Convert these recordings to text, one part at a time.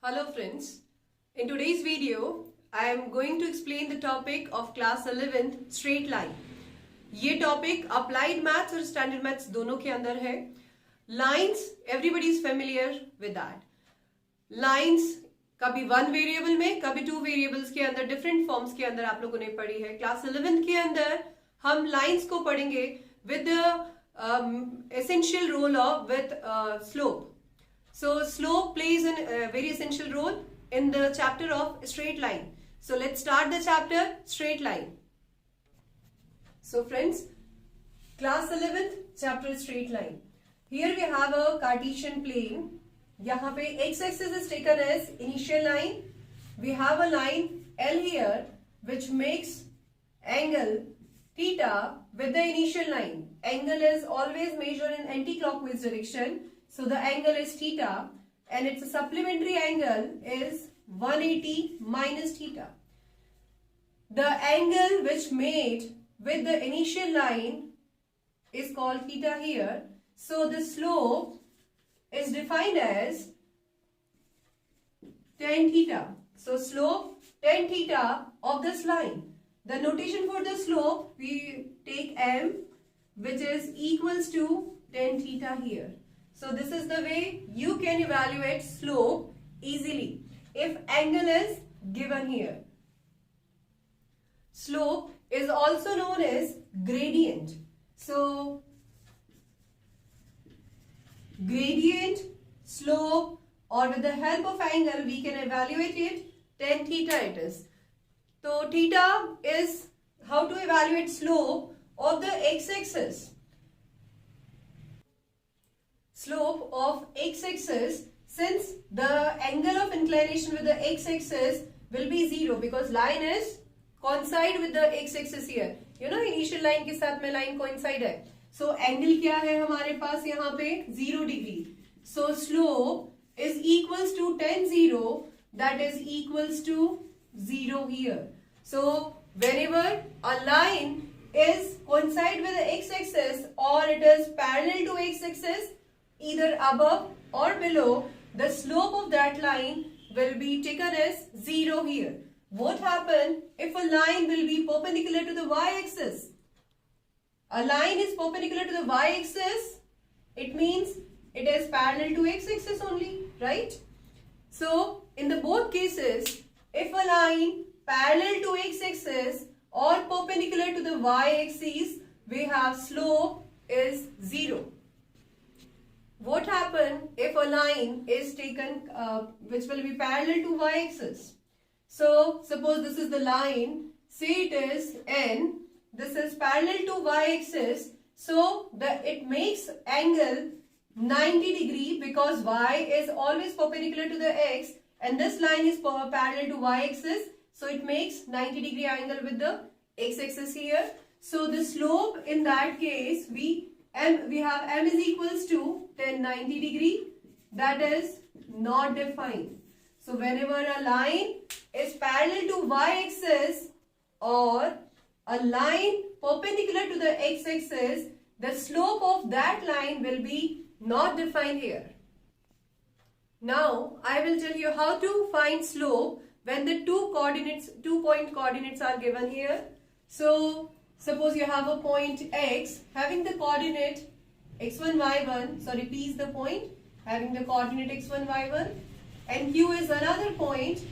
Hello friends, in today's video I am going to explain the topic of class 11th straight line. ये topic applied maths और standard maths दोनों के अंदर है. Lines, everybody is familiar with that. Lines कभी one variable में कभी two variables के अंदर different forms के अंदर आप लोगों ने पढ़ी है. Class 11th के अंदर हम lines को पढ़ेंगे with the essential role of with slope. So slope plays a very essential role in the chapter of straight line. So let's start the chapter straight line. So friends, class 11th chapter straight line. Here we have a Cartesian plane. यहाँ पे x-axis is taken as initial line. We have a line L here which makes angle theta with the initial line. Angle is always measured in anti-clockwise direction. So the angle is theta and its supplementary angle is 180 minus theta. The angle which made with the initial line is called theta here. So the slope is defined as tan theta. So slope tan theta of this line. The notation for the slope we take m which is equals to tan theta here. So this is the way you can evaluate slope easily if angle is given here. Slope is also known as gradient. So gradient, slope, or with the help of angle we can evaluate it. Tan theta it is. So theta is how to evaluate slope of the x-axis. Slope of x-axis, since the angle of inclination with the x-axis will be 0 because line is coincide with the x-axis here. You know initial line के साथ में line coincide है. So angle क्या है हमारे पास यहाँ पे 0 degree. So slope is equals to tan 0, that is equals to 0 here. So whenever a line is coincide with the x-axis or it is parallel to x-axis, either above or below, the slope of that line will be taken as 0 here. What happens if a line will be perpendicular to the y-axis? A line is perpendicular to the y-axis, it means it is parallel to x-axis only, right? So, in the both cases, if a line parallel to x-axis or perpendicular to the y-axis, we have slope is 0. What happens if a line is taken which will be parallel to y-axis? So suppose this is the line, say it is n, this is parallel to y-axis, so it makes angle 90 degree because y is always perpendicular to the x and this line is parallel to y-axis, so it makes 90 degree angle with the x-axis here. So the slope in that case we have m is equals to tan 90 degree, that is not defined. So whenever a line is parallel to y-axis or a line perpendicular to the x-axis, the slope of that line will be not defined here. Now I will tell you how to find slope when the two point coordinates are given here. So suppose you have a point x having the coordinate x1, y1, sorry, P is the point having the coordinate x1, y1 and Q is another point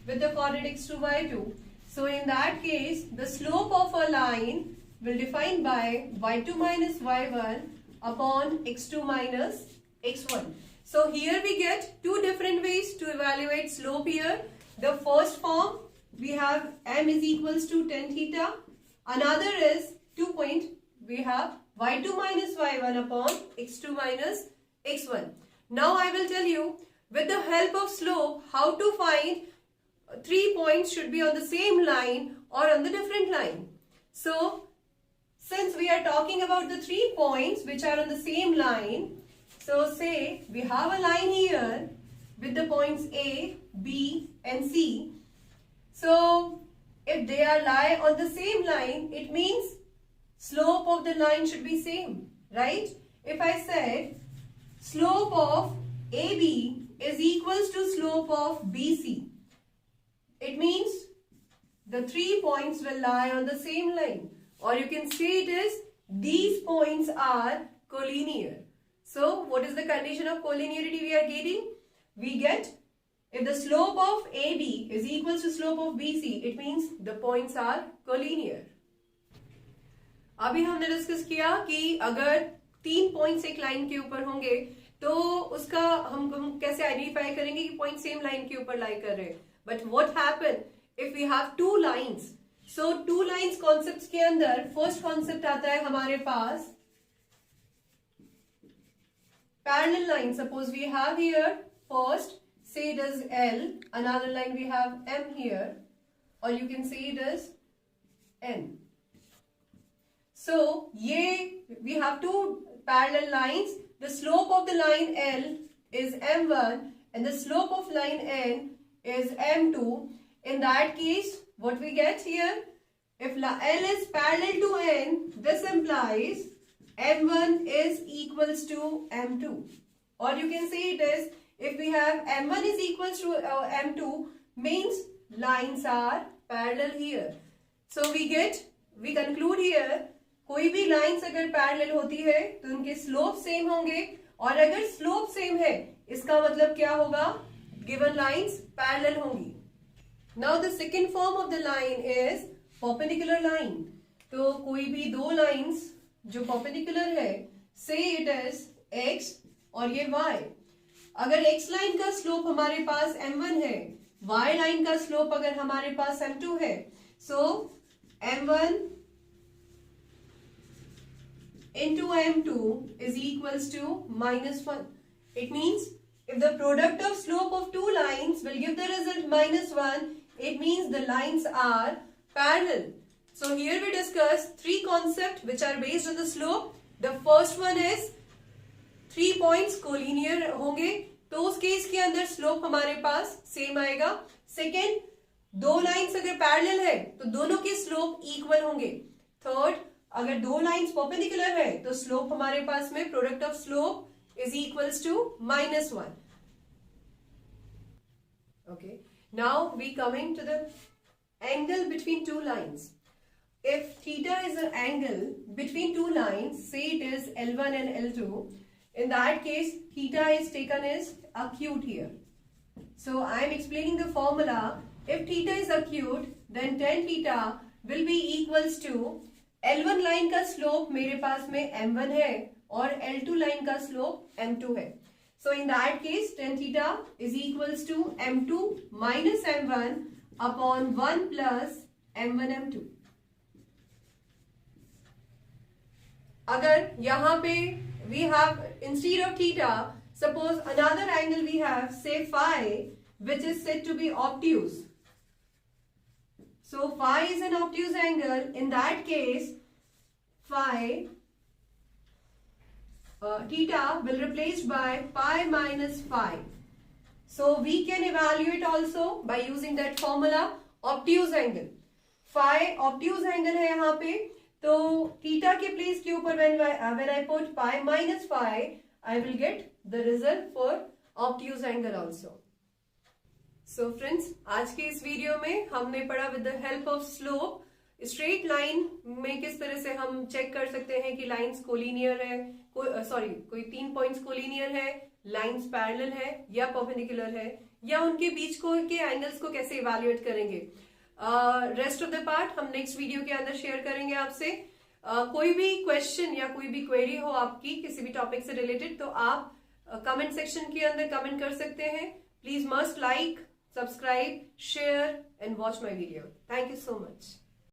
with the coordinate x2, y2. So in that case, the slope of a line will define by y2 minus y1 upon x2 minus x1. So here we get two different ways to evaluate slope here. The first form we have m is equals to tan theta. Another is 2 point, we have y2 minus y1 upon x2 minus x1. Now I will tell you with the help of slope how to find 3 points should be on the same line or on the different line. So since we are talking about the 3 points which are on the same line, so say we have a line here with the points A, B and C. So if they are lie on the same line, it means slope of the line should be same, right? If I said slope of AB is equals to slope of BC. It means the 3 points will lie on the same line, or you can say it is these points are collinear. So what is the condition of collinearity we are getting? We get if the slope of AB is equals to slope of BC, it means the points are collinear. अभी हमने discuss किया कि अगर 3 points एक line के ऊपर होंगे तो उसका हम कैसे आइडेंटिफाई करेंगे कि पॉइंट सेम लाइन के ऊपर लाई कर रहे हैं. But what happen if we have 2 lines. So 2 lines concepts के अंदर फर्स्ट कॉन्सेप्ट आता है हमारे पास parallel line. Suppose we have here first say it as L, another line we have M here, or you can say it as N. So we have 2 parallel lines. The slope of the line L is M1 and the slope of line N is M2. In that case, what we get here, if L is parallel to N, this implies M1 is equals to M2. Or you can say it as, if we have M1 is equals to M2, means lines are parallel here. So we conclude here, कोई भी lines अगर parallel होती है तो उनके slope same होंगे, और अगर स्लोप सेम है इसका मतलब क्या होगा, गिवन लाइंस पैरेलल होंगी. Now the second form of the line is perpendicular line. तो कोई भी 2 लाइंस जो परपेंडिकुलर है, से इट इज x और ये y. अगर x लाइन का स्लोप हमारे पास m1 है, y लाइन का स्लोप अगर हमारे पास m2 है, सो m1 into m2 is equals to -1. It means if the product of slope of 2 lines will give the result -1, it means the lines are parallel. So here we discuss 3 concepts which are based on the slope. The first one is 3 points collinear होंगे, तो उस case के अंदर slope हमारे पास same आएगा. Second, 2 lines अगर parallel है तो दोनों के स्लोप इक्वल होंगे. थर्ड, अगर 2 लाइंस परपेंडिकुलर है तो स्लोप हमारे पास में product of slope is equals to -1. Okay, now we coming to the angle between 2 lines. If theta is an angle between 2 lines, say it is L1 and L2, in that case theta is taken as acute here. So I am explaining the formula. If theta is acute, then tan theta will be equals to L1 line का slope मेरे पास में M1 है और L2 line का slope M2 है. So in that case tan theta is equals to M2 minus M1 upon 1 plus M1 M2. अगर यहाँ पे we have instead of theta, suppose another angle we have, say phi, which is said to be obtuse. So phi is an obtuse angle. In that case, phi theta will replaced by pi minus phi. So we can evaluate also by using that formula obtuse angle. Phi obtuse angle है यहाँ पे, तो theta के place के ऊपर when I put pi minus phi, I will get the result for obtuse angle also. So friends, आज के इस वीडियो में हमने पढ़ा with the help of slope, straight line में किस तरह से हम चेक कर सकते हैं कि लाइंस कोलिनियर है, कोई 3 पॉइंट्स कोलिनियर है, लाइंस पैरेलल है या परपेंडिकुलर है, या उनके बीच को के एंगल्स को कैसे इवैल्यूएट करेंगे. रेस्ट ऑफ द पार्ट हम नेक्स्ट वीडियो के अंदर शेयर करेंगे आपसे. कोई भी क्वेश्चन या कोई भी क्वेरी हो आपकी किसी भी टॉपिक से रिलेटेड, तो आप कमेंट सेक्शन के अंदर कमेंट कर सकते हैं. Please must like, subscribe, share and watch my video. Thank you so much.